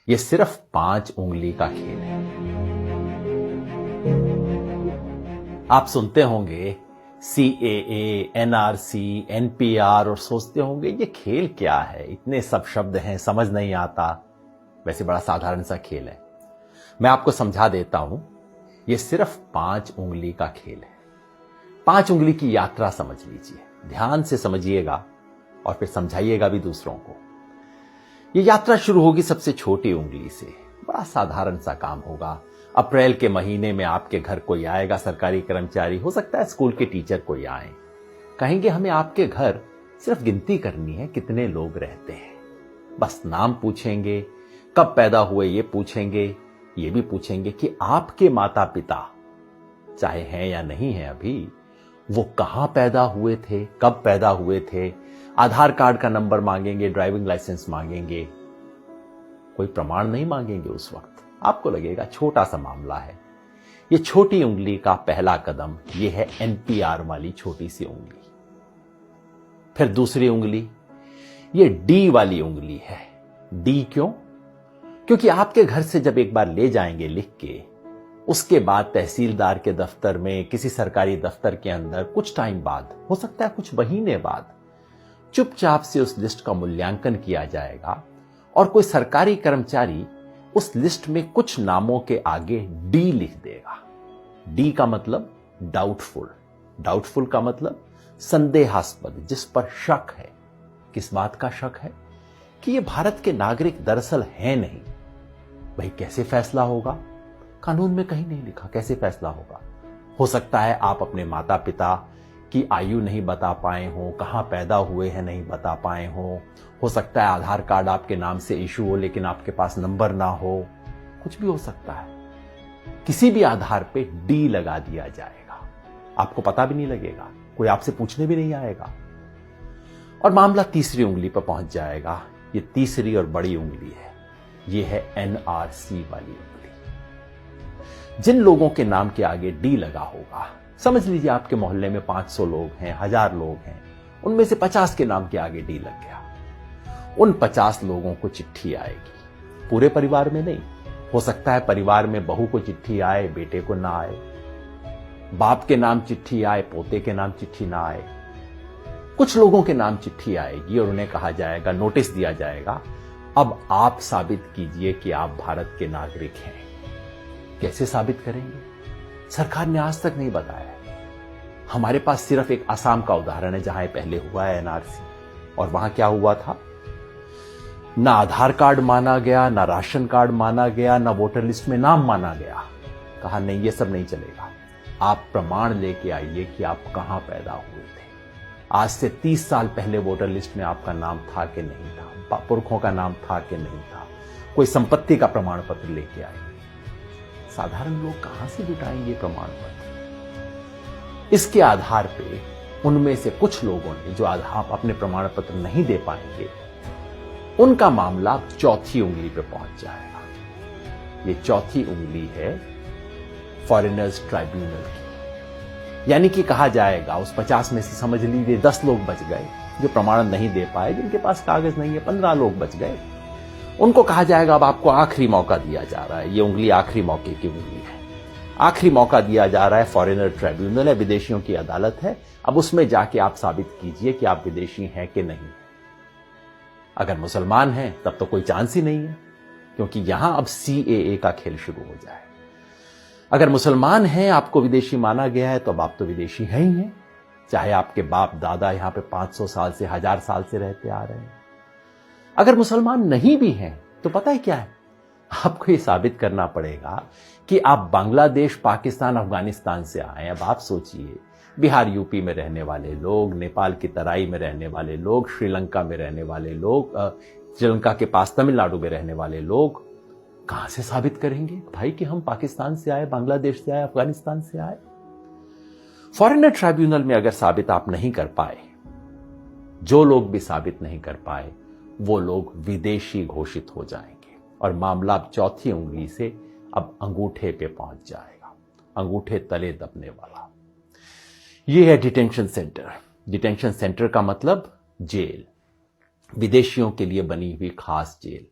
ये सिर्फ 5 उंगली का खेल है। आप सुनते होंगे CAA, NRC, NPR और सोचते होंगे ये खेल क्या है, इतने सब शब्द हैं, समझ नहीं आता। वैसे बड़ा साधारण सा खेल है। मैं आपको समझा देता हूं। ये सिर्फ 5 उंगली का खेल है। 5 उंगली की यात्रा समझ लीजिए, ध्यान से समझिएगा और फिर समझाइएगा भी दूसरों को। ये यात्रा शुरू होगी सबसे छोटी उंगली से। बड़ा साधारण सा काम होगा। अप्रैल के महीने में आपके घर कोई आएगा, सरकारी कर्मचारी, हो सकता है स्कूल के टीचर कोई आए, कहेंगे हमें आपके घर सिर्फ गिनती करनी है, कितने लोग रहते हैं। बस नाम पूछेंगे, कब पैदा हुए ये पूछेंगे, ये भी पूछेंगे कि आपके माता पिता, चाहे हैं या नहीं है अभी, वो कहां पैदा हुए थे, कब पैदा हुए थे। आधार कार्ड का नंबर मांगेंगे, ड्राइविंग लाइसेंस मांगेंगे, कोई प्रमाण नहीं मांगेंगे। उस वक्त आपको लगेगा छोटा सा मामला है। ये छोटी उंगली का पहला कदम ये है NPR वाली छोटी सी उंगली। फिर दूसरी उंगली ये D वाली उंगली है। D क्यों? क्योंकि आपके घर से जब एक बार ले जाएंगे लिख के, उसके बाद तहसीलदार के दफ्तर में, किसी सरकारी दफ्तर के अंदर कुछ टाइम बाद, हो सकता है कुछ महीने बाद, चुपचाप से उस लिस्ट का मूल्यांकन किया जाएगा और कोई सरकारी कर्मचारी उस लिस्ट में कुछ नामों के आगे D लिख देगा। D का मतलब डाउटफुल। डाउटफुल का मतलब संदेहास्पद, जिस पर शक है। किस बात का शक है? कि ये भारत के नागरिक दरअसल हैं नहीं। भाई कैसे फैसला होगा? कानून में कहीं नहीं लिखा कैसे फैसला होगा। हो सकता है आप अपने माता पिता की आयु नहीं बता पाए हो, कहां पैदा हुए हैं नहीं बता पाए हो सकता है आधार कार्ड आपके नाम से इशू हो लेकिन आपके पास नंबर ना हो, कुछ भी हो सकता है। किसी भी आधार पे D लगा दिया जाएगा, आपको पता भी नहीं लगेगा, कोई आपसे पूछने भी नहीं आएगा और मामला तीसरी उंगली पर पहुंच जाएगा। ये तीसरी और बड़ी उंगली है, ये है NRC वाली उंगली। जिन लोगों के नाम के आगे D लगा होगा, समझ लीजिए आपके मोहल्ले में 500 लोग हैं, 1000 लोग हैं, उनमें से 50 के नाम के आगे D लग गया। उन 50 लोगों को चिट्ठी आएगी, पूरे परिवार में नहीं। हो सकता है परिवार में बहू को चिट्ठी आए, बेटे को ना आए, बाप के नाम चिट्ठी आए, पोते के नाम चिट्ठी ना आए। कुछ लोगों के नाम चिट्ठी आएगी और उन्हें कहा जाएगा, नोटिस दिया जाएगा, अब आप साबित कीजिए कि आप भारत के नागरिक हैं। कैसे साबित करेंगे? सरकार ने आज तक नहीं बताया। हमारे पास सिर्फ एक असम का उदाहरण है जहां पहले हुआ है NRC, और वहां क्या हुआ था? ना आधार कार्ड माना गया, ना राशन कार्ड माना गया, ना वोटर लिस्ट में नाम माना गया। कहा नहीं, ये सब नहीं चलेगा, आप प्रमाण लेके आइए कि आप कहां पैदा हुए थे। आज से 30 साल पहले वोटर लिस्ट में आपका नाम था कि नहीं था, पुरखों का नाम था कि नहीं था, कोई संपत्ति का प्रमाण पत्र लेके आइए। साधारण लोग कहां से जुटाएंगे प्रमाण पत्र? इसके आधार पे उनमें से कुछ लोगों ने जो आधार अपने प्रमाण पत्र नहीं दे पाएंगे, उनका मामला चौथी उंगली पे पहुंच जाएगा। ये चौथी उंगली है फॉरेनर्स ट्राइब्यूनल की। यानी कि कहा जाएगा उस 50 में से समझ लीजिए 10 लोग बच गए जो प्रमाण नहीं दे पाए, जिनके पास कागज नहीं है, 15 लोग बच गए। उनको कहा जाएगा अब आपको आखिरी मौका दिया जा रहा है। ये उंगली आखिरी मौके की उंगली है। आखिरी मौका दिया जा रहा है, फॉरेनर ट्राइब्यूनल है, विदेशियों की अदालत है। अब उसमें जाके आप साबित कीजिए कि आप विदेशी हैं कि नहीं। अगर मुसलमान हैं तब तो कोई चांस ही नहीं है, क्योंकि यहां अब CAA का खेल शुरू हो जाए। अगर मुसलमान हैं, आपको विदेशी माना गया है, तो अब आप तो विदेशी हैं ही हैं, चाहे आपके बाप दादा यहां पे 500 साल से 1000 साल से रहते आ रहे हैं। अगर मुसलमान नहीं भी हैं तो पता है क्या है, आपको ये साबित करना पड़ेगा कि आप बांग्लादेश, पाकिस्तान, अफगानिस्तान से आए। अब आप सोचिए, बिहार यूपी में रहने वाले लोग, नेपाल की तराई में रहने वाले लोग, श्रीलंका में रहने वाले लोग, श्रीलंका के पास तमिलनाडु में रहने वाले लोग कहां से साबित करेंगे भाई कि हम पाकिस्तान से आए, बांग्लादेश से आए, अफगानिस्तान से आए? फॉरेनर ट्राइब्यूनल में अगर साबित आप नहीं कर पाए, जो लोग भी साबित नहीं कर पाए, वो लोग विदेशी घोषित हो जाएंगे और मामला अब चौथी उंगली से अब अंगूठे पे पहुंच जाएगा, अंगूठे तले दबने वाला। ये है डिटेंशन सेंटर। डिटेंशन सेंटर का मतलब जेल, विदेशियों के लिए बनी हुई खास जेल।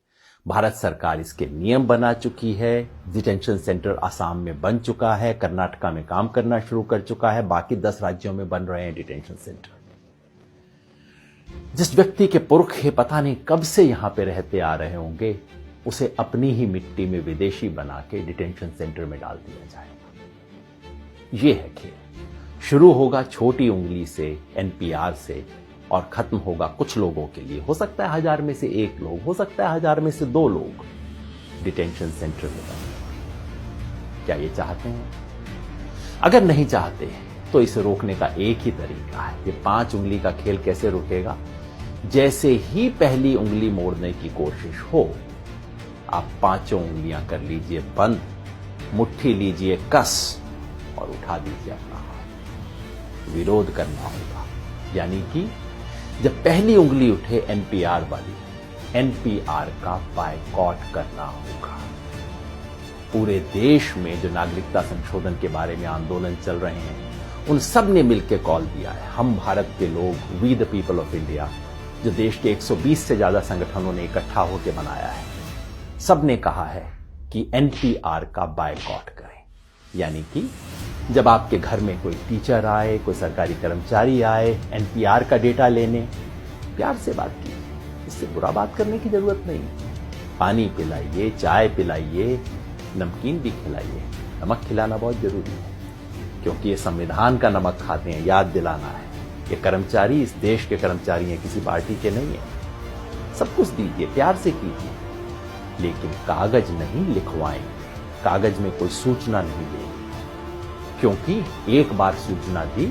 भारत सरकार इसके नियम बना चुकी है। डिटेंशन सेंटर असम में बन चुका है, कर्नाटका में काम करना शुरू कर चुका है, बाकी 10 राज्यों में बन रहे हैं डिटेंशन सेंटर। जिस व्यक्ति के पुरखे पता नहीं कब से यहां पे रहते आ रहे होंगे, उसे अपनी ही मिट्टी में विदेशी बना के डिटेंशन सेंटर में डाल दिया जाएगा। यह है खेल। शुरू होगा छोटी उंगली से, एनपीआर से, और खत्म होगा कुछ लोगों के लिए। हो सकता है 1000 में से 1 लोग, हो सकता है 1000 में से 2 लोग डिटेंशन सेंटर में बने। क्या ये चाहते हैं? अगर नहीं चाहते तो इसे रोकने का एक ही तरीका है। ये 5 उंगली का खेल कैसे रुकेगा? जैसे ही पहली उंगली मोड़ने की कोशिश हो, आप 5 उंगलियां कर लीजिए बंद, मुट्ठी लीजिए कस और उठा दीजिए अपना हाथ। विरोध करना होगा, यानी कि जब पहली उंगली उठे एनपीआर वाली, एनपीआर का बायकॉट करना होगा। पूरे देश में जो नागरिकता संशोधन के बारे में आंदोलन चल रहे हैं, उन सब ने मिलकर कॉल दिया है। हम भारत के लोग, we the people of India, जो देश के 120 से ज्यादा संगठनों ने इकट्ठा होकर बनाया है, सब ने कहा है कि एनपीआर का बायकॉट करें। यानी कि जब आपके घर में कोई टीचर आए, कोई सरकारी कर्मचारी आए एनपीआर का डेटा लेने, प्यार से बात कीजिए, इससे बुरा बात करने की जरूरत नहीं। पानी पिलाइए, चाय पिलाइए, नमकीन भी खिलाइए। नमक खिलाना बहुत जरूरी है, क्योंकि ये संविधान का नमक खाते हैं, याद दिलाना है। ये कर्मचारी इस देश के कर्मचारी हैं, किसी पार्टी के नहीं है। सब कुछ दीजिए, प्यार से कीजिए, लेकिन कागज नहीं लिखवाएं। कागज में कोई सूचना नहीं देंगे, क्योंकि एक बार सूचना दी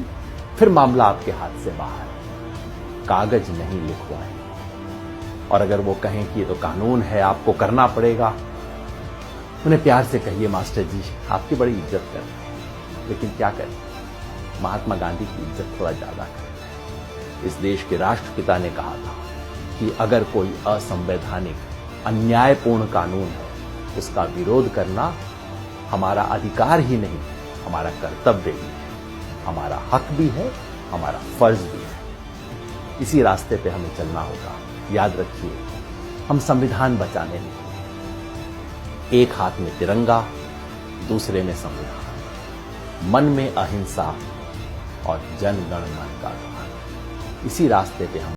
फिर मामला आपके हाथ से बाहर है। कागज नहीं लिखवाएं। और अगर वो कहें कि ये तो कानून है, आपको करना पड़ेगा, उन्हें प्यार से कहिए, मास्टर जी आपकी बड़ी इज्जत करते हैं, लेकिन क्या करें, महात्मा गांधी की इज्जत थोड़ा ज्यादा करें। इस देश के राष्ट्रपिता ने कहा था कि अगर कोई असंवैधानिक, अन्यायपूर्ण कानून है, उसका विरोध करना हमारा अधिकार ही नहीं, हमारा कर्तव्य भी है, हमारा हक भी है, हमारा फर्ज भी है। इसी रास्ते पे हमें चलना होगा। याद रखिए, हम संविधान बचाने निकले। एक हाथ में तिरंगा, दूसरे में संविधान, मन में अहिंसा और जन गण मन का ध्यान। इसी रास्ते पे हम